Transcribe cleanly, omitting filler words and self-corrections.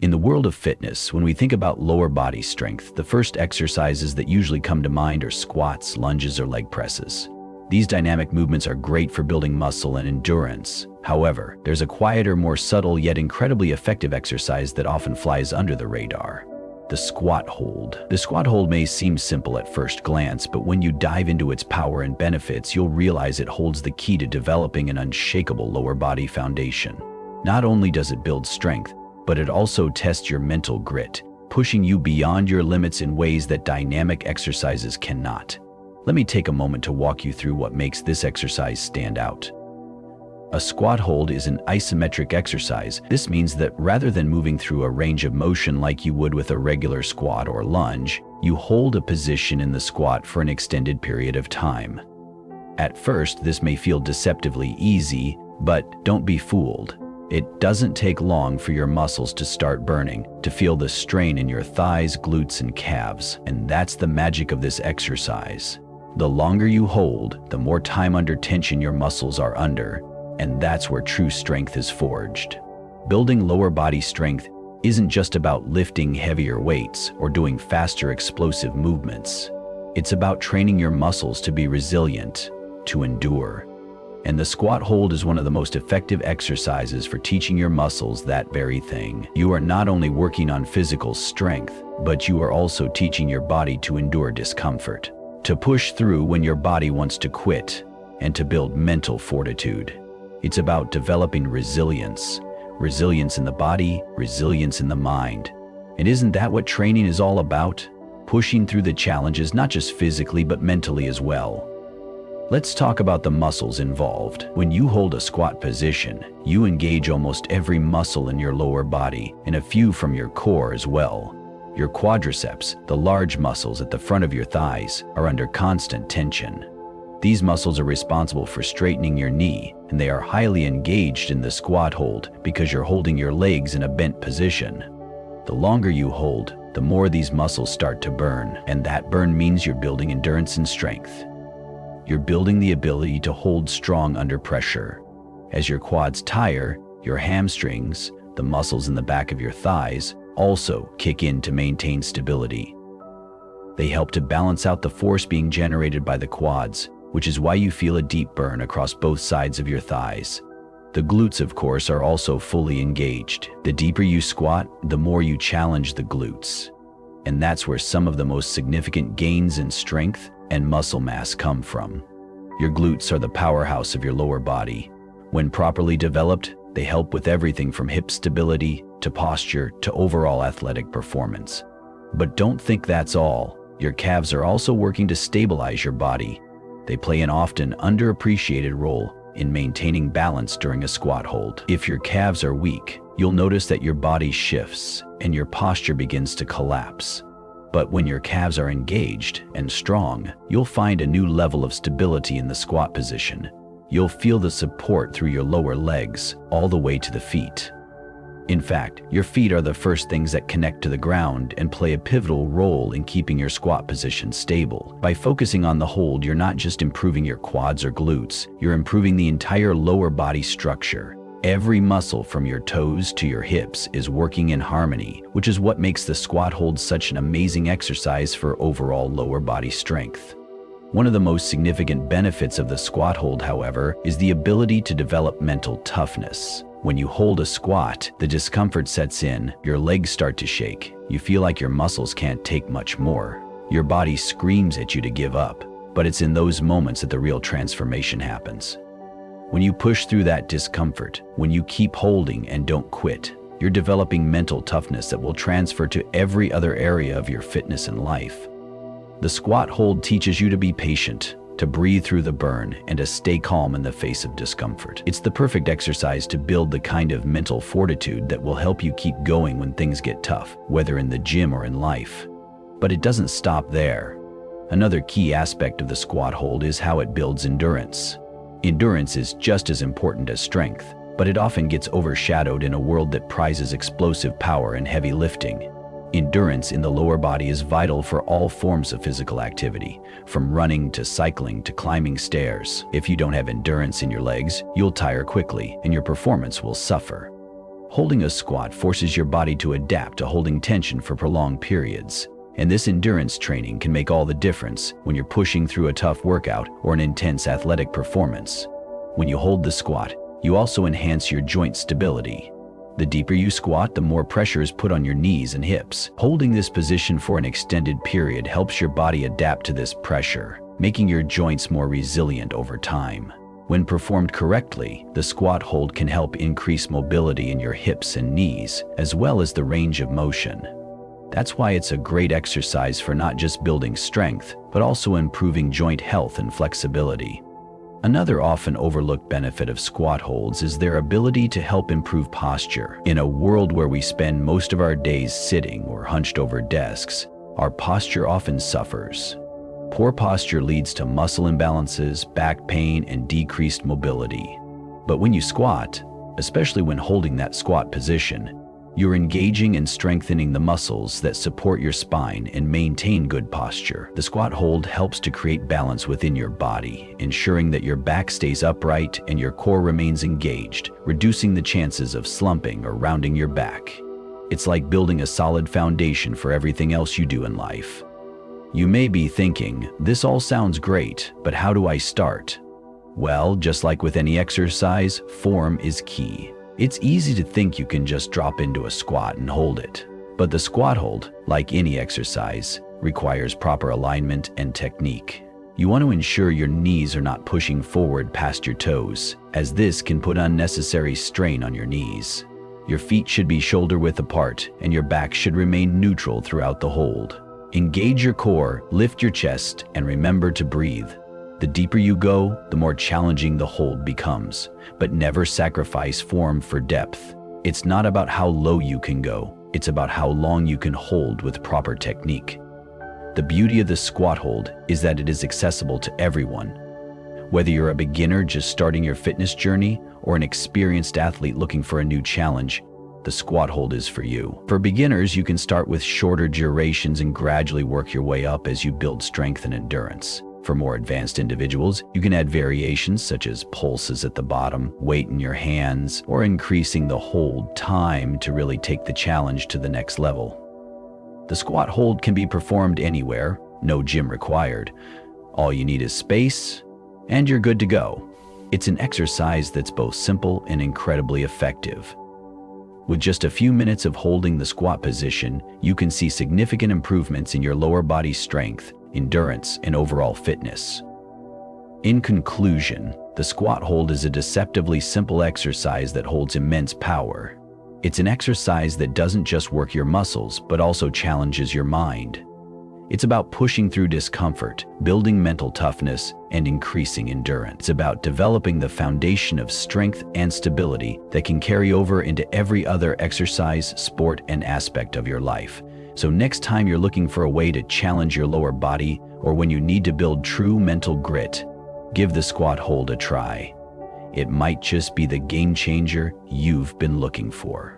In the world of fitness, when we think about lower body strength, the first exercises that usually come to mind are squats, lunges, or leg presses. These dynamic movements are great for building muscle and endurance. However, there's a quieter, more subtle, yet incredibly effective exercise that often flies under the radar: the squat hold. The squat hold may seem simple at first glance, but when you dive into its power and benefits, you'll realize it holds the key to developing an unshakable lower body foundation. Not only does it build strength, but it also tests your mental grit, pushing you beyond your limits in ways that dynamic exercises cannot. Let me take a moment to walk you through what makes this exercise stand out. A squat hold is an isometric exercise. This means that rather than moving through a range of motion like you would with a regular squat or lunge, you hold a position in the squat for an extended period of time. At first, this may feel deceptively easy, but don't be fooled. It doesn't take long for your muscles to start burning, to feel the strain in your thighs, glutes, and calves. And that's the magic of this exercise. The longer you hold, the more time under tension your muscles are under, and that's where true strength is forged. Building lower body strength isn't just about lifting heavier weights or doing faster, explosive movements. It's about training your muscles to be resilient, to endure. And the squat hold is one of the most effective exercises for teaching your muscles that very thing. You are not only working on physical strength, but you are also teaching your body to endure discomfort, to push through when your body wants to quit, and to build mental fortitude. It's about developing resilience in the body, resilience in the mind. And isn't that what training is all about? Pushing through the challenges, not just physically, but mentally as well. Let's talk about the muscles involved. When you hold a squat position, you engage almost every muscle in your lower body, and a few from your core as well. Your quadriceps, the large muscles at the front of your thighs, are under constant tension. These muscles are responsible for straightening your knee, and they are highly engaged in the squat hold because you're holding your legs in a bent position. The longer you hold, the more these muscles start to burn, and that burn means you're building endurance and strength. You're building the ability to hold strong under pressure. As your quads tire, your hamstrings, the muscles in the back of your thighs, also kick in to maintain stability. They help to balance out the force being generated by the quads, which is why you feel a deep burn across both sides of your thighs. The glutes, of course, are also fully engaged. The deeper you squat, the more you challenge the glutes. And that's where some of the most significant gains in strength and muscle mass come from. Your glutes are the powerhouse of your lower body. When properly developed, they help with everything from hip stability to posture to overall athletic performance. But don't think that's all. Your calves are also working to stabilize your body. They play an often underappreciated role in maintaining balance during a squat hold. If your calves are weak, you'll notice that your body shifts and your posture begins to collapse. But when your calves are engaged and strong, you'll find a new level of stability in the squat position. You'll feel the support through your lower legs all the way to the feet. In fact, your feet are the first things that connect to the ground and play a pivotal role in keeping your squat position stable. By focusing on the hold, you're not just improving your quads or glutes, you're improving the entire lower body structure. Every muscle from your toes to your hips is working in harmony, which is what makes the squat hold such an amazing exercise for overall lower body strength. One of the most significant benefits of the squat hold, however, is the ability to develop mental toughness. When you hold a squat, the discomfort sets in, your legs start to shake, you feel like your muscles can't take much more. Your body screams at you to give up, but it's in those moments that the real transformation happens. When you push through that discomfort, when you keep holding and don't quit, you're developing mental toughness that will transfer to every other area of your fitness and life. The squat hold teaches you to be patient, to breathe through the burn, and to stay calm in the face of discomfort. It's the perfect exercise to build the kind of mental fortitude that will help you keep going when things get tough, whether in the gym or in life. But it doesn't stop there. Another key aspect of the squat hold is how it builds endurance. Endurance is just as important as strength, but it often gets overshadowed in a world that prizes explosive power and heavy lifting. Endurance in the lower body is vital for all forms of physical activity, from running to cycling to climbing stairs. If you don't have endurance in your legs, you'll tire quickly and your performance will suffer. Holding a squat forces your body to adapt to holding tension for prolonged periods. And this endurance training can make all the difference when you're pushing through a tough workout or an intense athletic performance. When you hold the squat, you also enhance your joint stability. The deeper you squat, the more pressure is put on your knees and hips. Holding this position for an extended period helps your body adapt to this pressure, making your joints more resilient over time. When performed correctly, the squat hold can help increase mobility in your hips and knees, as well as the range of motion. That's why it's a great exercise for not just building strength, but also improving joint health and flexibility. Another often overlooked benefit of squat holds is their ability to help improve posture. In a world where we spend most of our days sitting or hunched over desks, our posture often suffers. Poor posture leads to muscle imbalances, back pain, and decreased mobility. But when you squat, especially when holding that squat position, you're engaging and strengthening the muscles that support your spine and maintain good posture. The squat hold helps to create balance within your body, ensuring that your back stays upright and your core remains engaged, reducing the chances of slumping or rounding your back. It's like building a solid foundation for everything else you do in life. You may be thinking, this all sounds great, but how do I start? Well, just like with any exercise, form is key. It's easy to think you can just drop into a squat and hold it. But the squat hold, like any exercise, requires proper alignment and technique. You want to ensure your knees are not pushing forward past your toes, as this can put unnecessary strain on your knees. Your feet should be shoulder-width apart, and your back should remain neutral throughout the hold. Engage your core, lift your chest, and remember to breathe. The deeper you go, the more challenging the hold becomes, but never sacrifice form for depth. It's not about how low you can go, it's about how long you can hold with proper technique. The beauty of the squat hold is that it is accessible to everyone. Whether you're a beginner just starting your fitness journey or an experienced athlete looking for a new challenge, the squat hold is for you. For beginners, you can start with shorter durations and gradually work your way up as you build strength and endurance. For more advanced individuals, you can add variations such as pulses at the bottom, weight in your hands, or increasing the hold time to really take the challenge to the next level. The squat hold can be performed anywhere, no gym required. All you need is space, and you're good to go. It's an exercise that's both simple and incredibly effective. With just a few minutes of holding the squat position, you can see significant improvements in your lower body strength, endurance, and overall fitness. In conclusion, the squat hold is a deceptively simple exercise that holds immense power. It's an exercise that doesn't just work your muscles, but also challenges your mind. It's about pushing through discomfort, building mental toughness, and increasing endurance. It's about developing the foundation of strength and stability that can carry over into every other exercise, sport, and aspect of your life. So next time you're looking for a way to challenge your lower body, or when you need to build true mental grit, give the squat hold a try. It might just be the game changer you've been looking for.